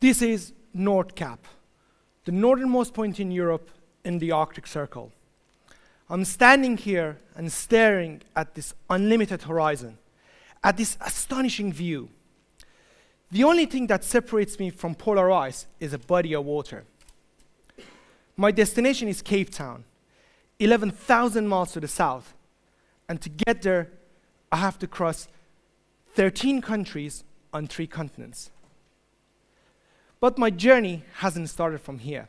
This is North Cap, the northernmost point in Europe in the Arctic Circle. I'm standing here and staring at this unlimited horizon, at this astonishing view. The only thing that separates me from polar ice is a body of water. My destination is Cape Town, 11,000 miles to the south, and to get there, I have to cross 13 countries on 3 continents. But my journey hasn't started from here.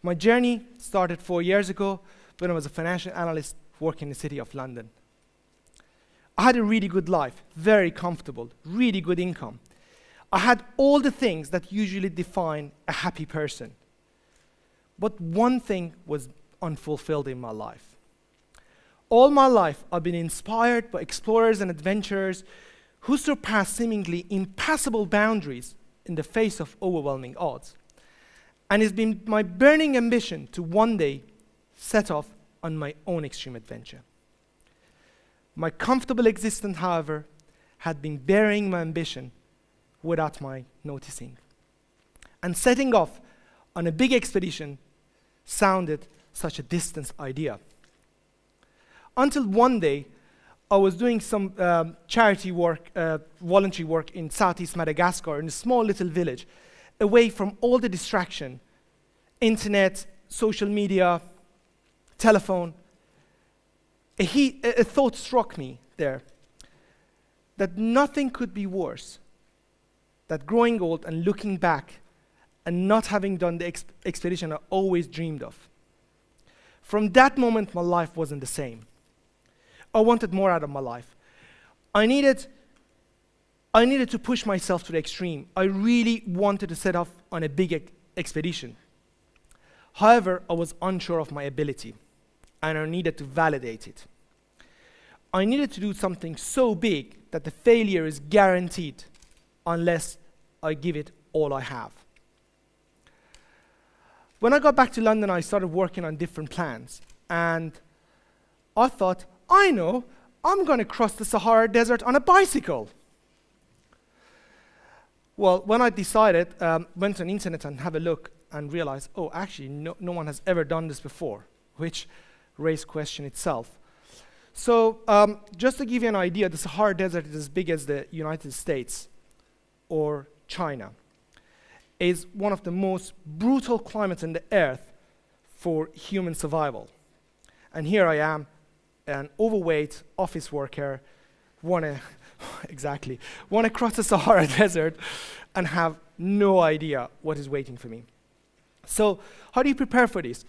My journey started 4 years ago when I was a financial analyst working in the city of London. I had a really good life, very comfortable, really good income. I had all the things that usually define a happy person. But one thing was unfulfilled in my life. All my life, I've been inspired by explorers and adventurers who surpass seemingly impassable boundaries in the face of overwhelming odds. And it's been my burning ambition to one day set off on my own extreme adventure. My comfortable existence, however, had been burying my ambition without my noticing. And setting off on a big expedition sounded such a distant idea. Until one day, I was doing some charity work, voluntary work in southeast Madagascar, in a small little village, away from all the distraction, internet, social media, telephone. A thought struck me there, that nothing could be worse than growing old and looking back and not having done the expedition I always dreamed of. From that moment, my life wasn't the same. I wanted more out of my life. I needed to push myself to the extreme. I really wanted to set off on a big expedition. However, I was unsure of my ability, and I needed to validate it. I needed to do something so big that the failure is guaranteed unless I give it all I have. When I got back to London, I started working on different plans, and I thought, I know, I'm going to cross the Sahara Desert on a bicycle. Well, when I decided, went on the internet and have a look and realized, oh, actually, no one has ever done this before, which raised question itself. So just to give you an idea, the Sahara Desert is as big as the United States or China. Is one of the most brutal climates on the earth for human survival. And here I am, an overweight office worker, want to cross the Sahara Desert and have no idea what is waiting for me. So how do you prepare for this?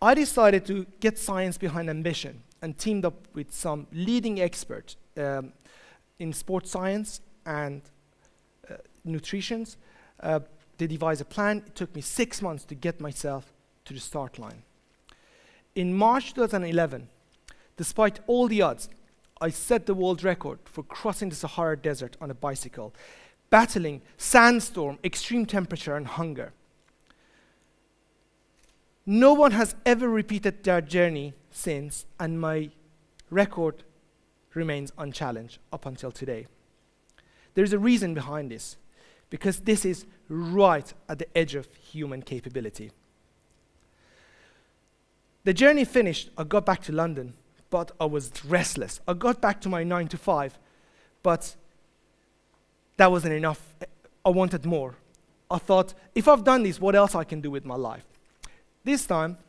I decided to get science behind ambition and teamed up with some leading experts in sports science and nutrition. They devised a plan. It took me 6 months to get myself to the start line. In March 2011, despite all the odds, I set the world record for crossing the Sahara Desert on a bicycle, battling sandstorm, extreme temperature, and hunger. No one has ever repeated their journey since, and my record remains unchallenged up until today. There's a reason behind this, because this is right at the edge of human capability. The journey finished, I got back to London, but I was restless. I got back to my 9 to 5, but that wasn't enough. I wanted more. I thought, if I've done this, what else I can do with my life? This time,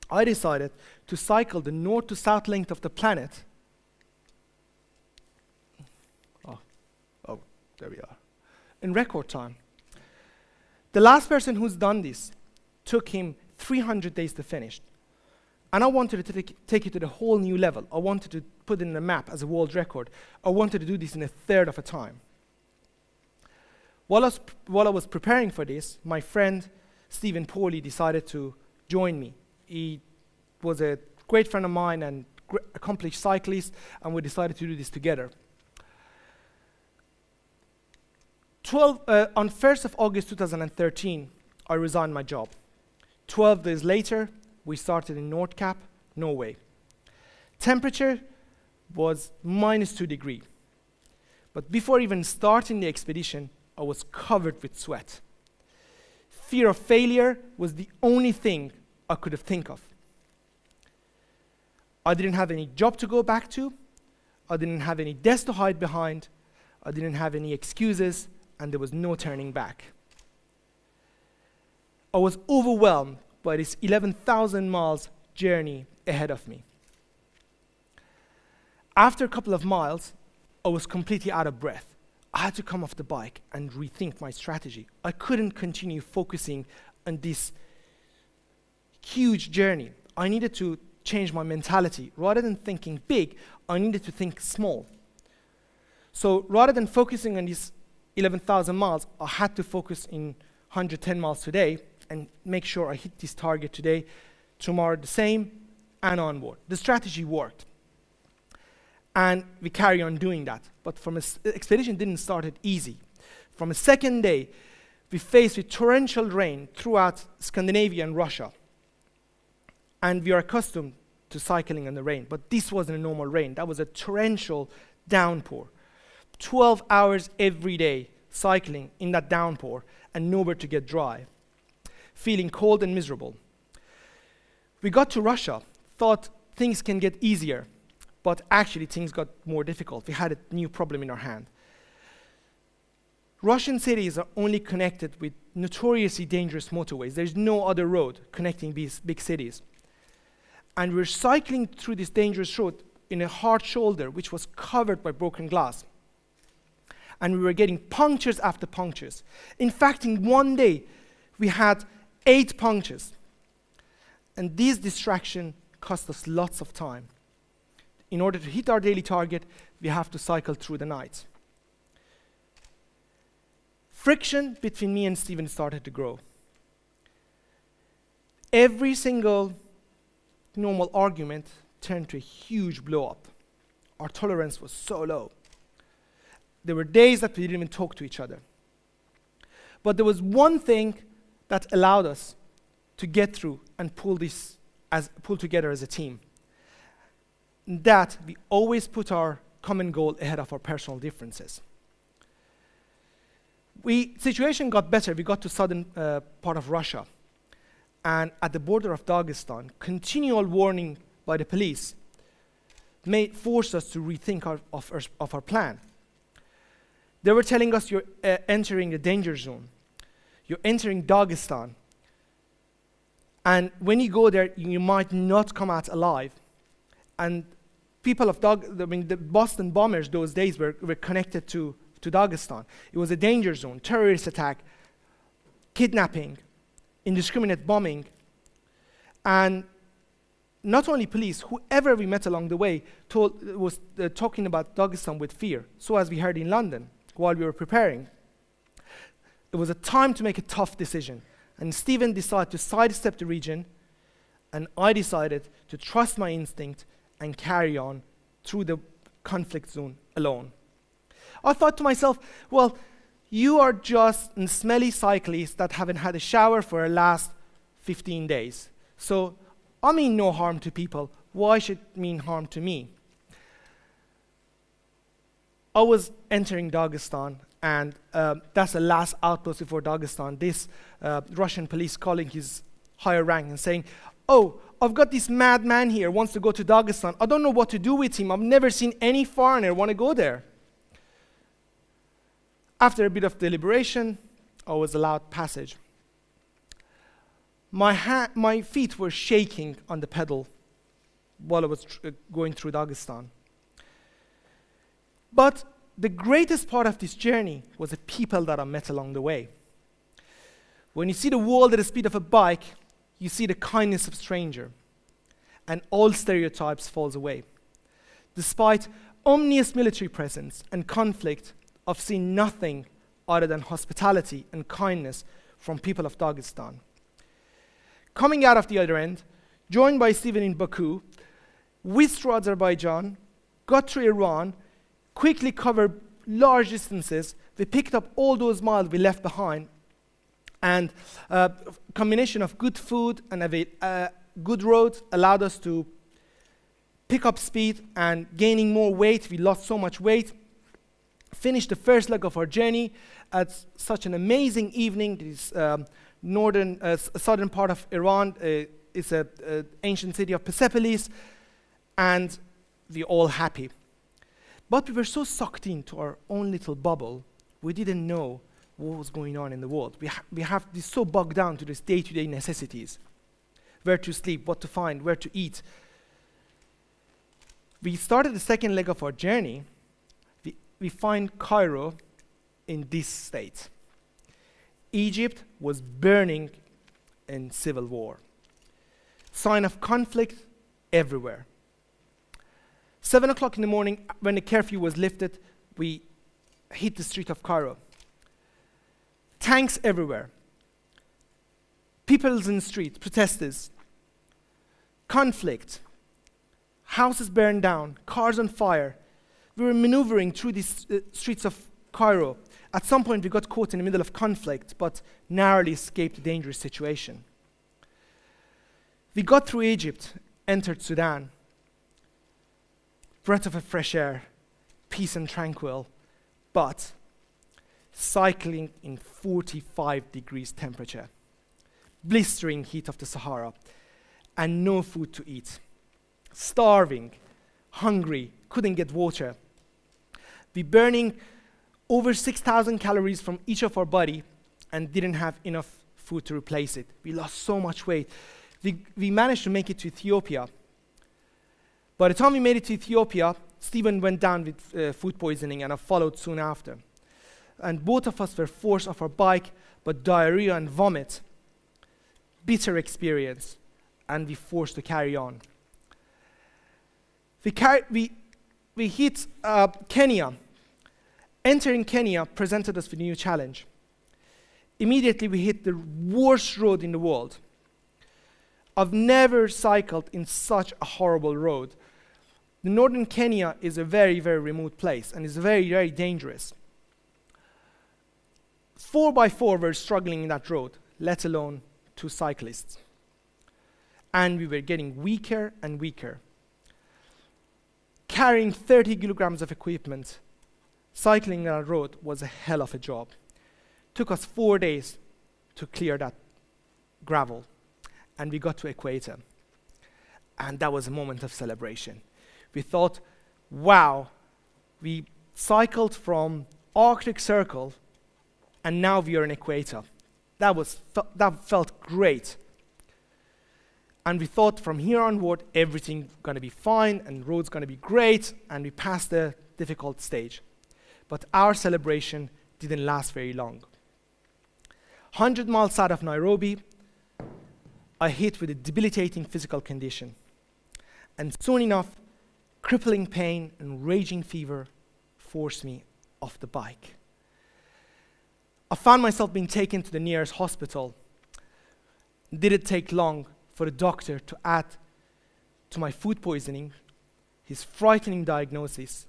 I decided to cycle the north to south length of the planet. Oh, there we are. In record time. The last person who's done this took him 300 days to finish. And I wanted to take it to the whole new level. I wanted to put it in a map as a world record. I wanted to do this in a third of a time. While I was preparing for this, my friend Stephen Pawley decided to join me. He was a great friend of mine and accomplished cyclist, and we decided to do this together. On 1st of August 2013, I resigned my job. 12 days later, we started in North Cap, Norway. Temperature was -2 degrees. But before even starting the expedition, I was covered with sweat. Fear of failure was the only thing I could have think of. I didn't have any job to go back to. I didn't have any desk to hide behind. I didn't have any excuses, and there was no turning back. I was overwhelmed by this 11,000 miles journey ahead of me. After a couple of miles, I was completely out of breath. I had to come off the bike and rethink my strategy. I couldn't continue focusing on this huge journey. I needed to change my mentality. Rather than thinking big, I needed to think small. So rather than focusing on these 11,000 miles, I had to focus in 110 miles today and make sure I hit this target today, tomorrow the same, and onward. The strategy worked. And we carry on doing that. But expedition didn't start it easy. From a second day, we faced with torrential rain throughout Scandinavia and Russia. And we are accustomed to cycling in the rain. But this wasn't a normal rain. That was a torrential downpour. 12 hours every day cycling in that downpour and nowhere to get dry. Feeling cold and miserable. We got to Russia, thought things can get easier. But actually, things got more difficult. We had a new problem in our hand. Russian cities are only connected with notoriously dangerous motorways. There's no other road connecting these big cities. And we're cycling through this dangerous road in a hard shoulder, which was covered by broken glass. And we were getting punctures after punctures. In fact, in one day, we had 8 punctures. And this distraction cost us lots of time. In order to hit our daily target, we have to cycle through the night. Friction between me and Stephen started to grow. Every single normal argument turned to a huge blow-up. Our tolerance was so low. There were days that we didn't even talk to each other. But there was one thing that allowed us to get through and pull together as a team. That we always put our common goal ahead of our personal differences. Situation got better. We got to southern part of Russia. And at the border of Dagestan, continual warning by the police forced us to rethink our plan. They were telling us, you're entering the danger zone. You're entering Dagestan. And when you go there, you might not come out alive. And people of the Boston bombers those days were connected to Dagestan. It was a danger zone, terrorist attack, kidnapping, indiscriminate bombing. And not only police, whoever we met along the way was talking about Dagestan with fear, so as we heard in London while we were preparing. It was a time to make a tough decision. And Stephen decided to sidestep the region, and I decided to trust my instinct and carry on through the conflict zone alone. I thought to myself, well, you are just a smelly cyclist that haven't had a shower for the last 15 days. So I mean no harm to people. Why should it mean harm to me? I was entering Dagestan, and that's the last outpost before Dagestan. This Russian police calling his higher rank and saying, oh, I've got this madman here, wants to go to Dagestan. I don't know what to do with him. I've never seen any foreigner want to go there. After a bit of deliberation, I was allowed passage. My feet were shaking on the pedal while I was going through Dagestan. But the greatest part of this journey was the people that I met along the way. When you see the world at the speed of a bike, you see the kindness of a stranger, and all stereotypes falls away. Despite ominous military presence and conflict, I've seen nothing other than hospitality and kindness from people of Dagestan. Coming out of the other end, joined by Stephen in Baku, whizzed through Azerbaijan, got through Iran, quickly covered large distances. We picked up all those miles we left behind, and a combination of good food and good roads allowed us to pick up speed and gaining more weight. We lost so much weight. Finished the first leg of our journey at such an amazing evening. This southern part of Iran. It's an ancient city of Persepolis, and we're all happy. But we were so sucked into our own little bubble, we didn't know what was going on in the world. We have this so bogged down to these day-to-day necessities. Where to sleep, what to find, where to eat. We started the second leg of our journey. We find Cairo in this state. Egypt was burning in civil war. Sign of conflict everywhere. 7 o'clock in the morning, when the curfew was lifted, we hit the street of Cairo. Tanks everywhere. People in the street, protesters. Conflict. Houses burned down, cars on fire. We were maneuvering through these streets of Cairo. At some point, we got caught in the middle of conflict, but narrowly escaped a dangerous situation. We got through Egypt, entered Sudan. Breath of a fresh air, peace and tranquil, but cycling in 45 degrees temperature, blistering heat of the Sahara, and no food to eat. Starving, hungry, couldn't get water. We burning over 6,000 calories from each of our body and didn't have enough food to replace it. We lost so much weight. We managed to make it to Ethiopia. By the time we made it to Ethiopia, Stephen went down with food poisoning, and I followed soon after. And both of us were forced off our bike, but diarrhea and vomit, bitter experience, and we forced to carry on. We hit Kenya. Entering Kenya presented us with a new challenge. Immediately we hit the worst road in the world. I've never cycled in such a horrible road. The northern Kenya is a very, very remote place and is very, very dangerous. 4x4 were struggling in that road, let alone 2 cyclists. And we were getting weaker and weaker. Carrying 30 kilograms of equipment, cycling that road was a hell of a job. Took us 4 days to clear that gravel. And we got to Equator. And that was a moment of celebration. We thought, wow, we cycled from Arctic Circle and now we are in Equator. That felt great. And we thought from here onward, everything's going to be fine and road's going to be great, and we passed the difficult stage. But our celebration didn't last very long. 100 miles south of Nairobi, I hit with a debilitating physical condition. And soon enough, crippling pain and raging fever forced me off the bike. I found myself being taken to the nearest hospital. Didn't take long for the doctor to add to my food poisoning his frightening diagnosis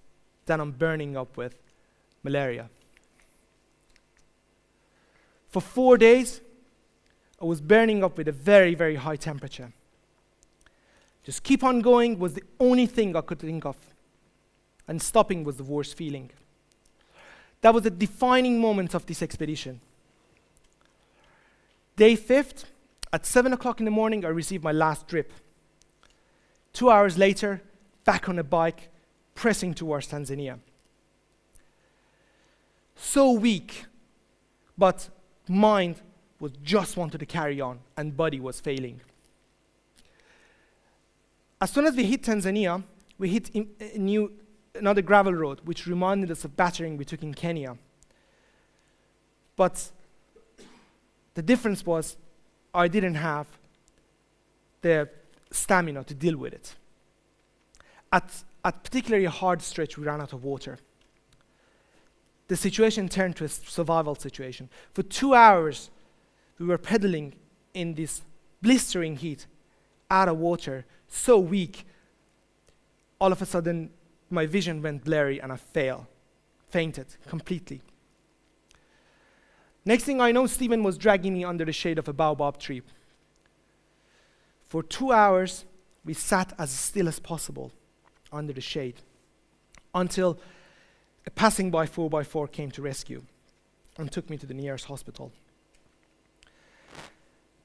that I'm burning up with malaria. For 4 days, I was burning up with a very, very high temperature. Just keep on going was the only thing I could think of. And stopping was the worst feeling. That was the defining moment of this expedition. Day 5th, at 7 o'clock in the morning, I received my last drip. 2 hours later, back on a bike, pressing towards Tanzania. So weak, but mind was just wanted to carry on, and body was failing. As soon as we hit Tanzania, we hit another gravel road, which reminded us of battering we took in Kenya. But the difference was I didn't have the stamina to deal with it. At particularly a hard stretch, we ran out of water. The situation turned to a survival situation. For 2 hours, we were pedaling in this blistering heat, out of water, so weak. All of a sudden, my vision went blurry and I fainted completely. Next thing I know, Stephen was dragging me under the shade of a baobab tree. For 2 hours, we sat as still as possible under the shade until a passing by 4x4 came to rescue and took me to the nearest hospital.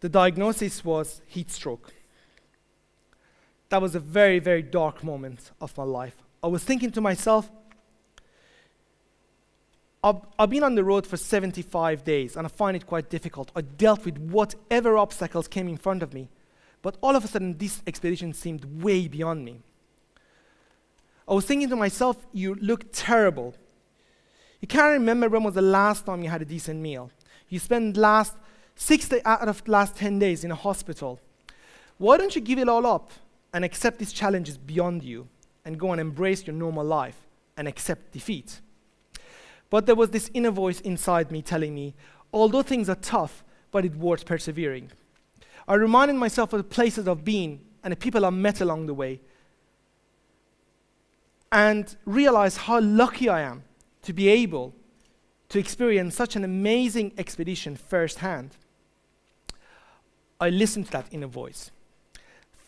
The diagnosis was heat stroke. That was a very, very dark moment of my life. I was thinking to myself, I've been on the road for 75 days, and I find it quite difficult. I dealt with whatever obstacles came in front of me, but all of a sudden, this expedition seemed way beyond me. I was thinking to myself, you look terrible. You can't remember when was the last time you had a decent meal. You spent last 6 out of the last 10 days in a hospital. Why don't you give it all up and accept this challenge is beyond you and go and embrace your normal life and accept defeat? But there was this inner voice inside me telling me, although things are tough, but it's worth persevering. I reminded myself of the places I've been and the people I've met along the way, and realized how lucky I am to be able to experience such an amazing expedition firsthand. I listened to that inner voice.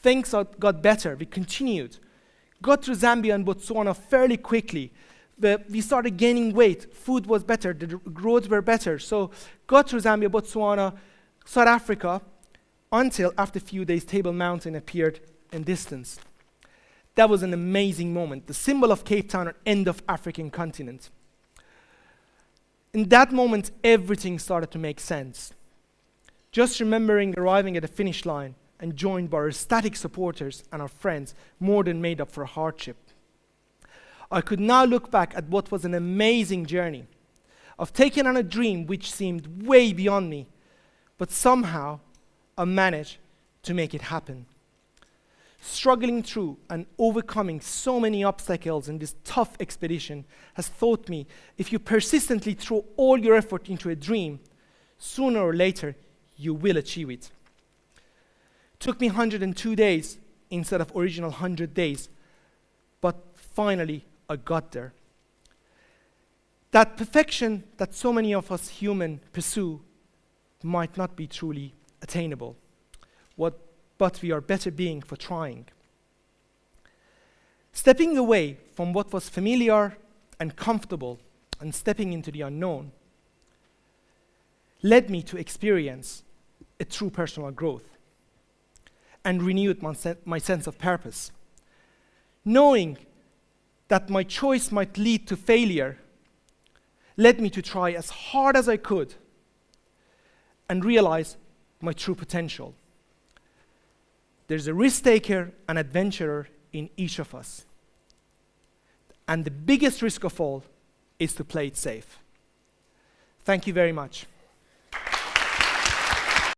Things got better. We continued. Got through Zambia and Botswana fairly quickly. We started gaining weight. Food was better. The roads were better. So got through Zambia, Botswana, South Africa, until after a few days, Table Mountain appeared in distance. That was an amazing moment. The symbol of Cape Town, or end of African continent. In that moment, everything started to make sense. Just remembering arriving at the finish line and joined by our ecstatic supporters and our friends more than made up for a hardship. I could now look back at what was an amazing journey of taking on a dream which seemed way beyond me, but somehow I managed to make it happen. Struggling through and overcoming so many obstacles in this tough expedition has taught me if you persistently throw all your effort into a dream, sooner or later you will achieve it. Took me 102 days instead of original 100 days, but finally I got there. That perfection that so many of us humans pursue might not be truly attainable, but we are better being for trying. Stepping away from what was familiar and comfortable and stepping into the unknown led me to experience a true personal growth and renewed my sense of purpose. Knowing that my choice might lead to failure led me to try as hard as I could and realize my true potential. There's a risk taker and adventurer in each of us. And the biggest risk of all is to play it safe. Thank you very much.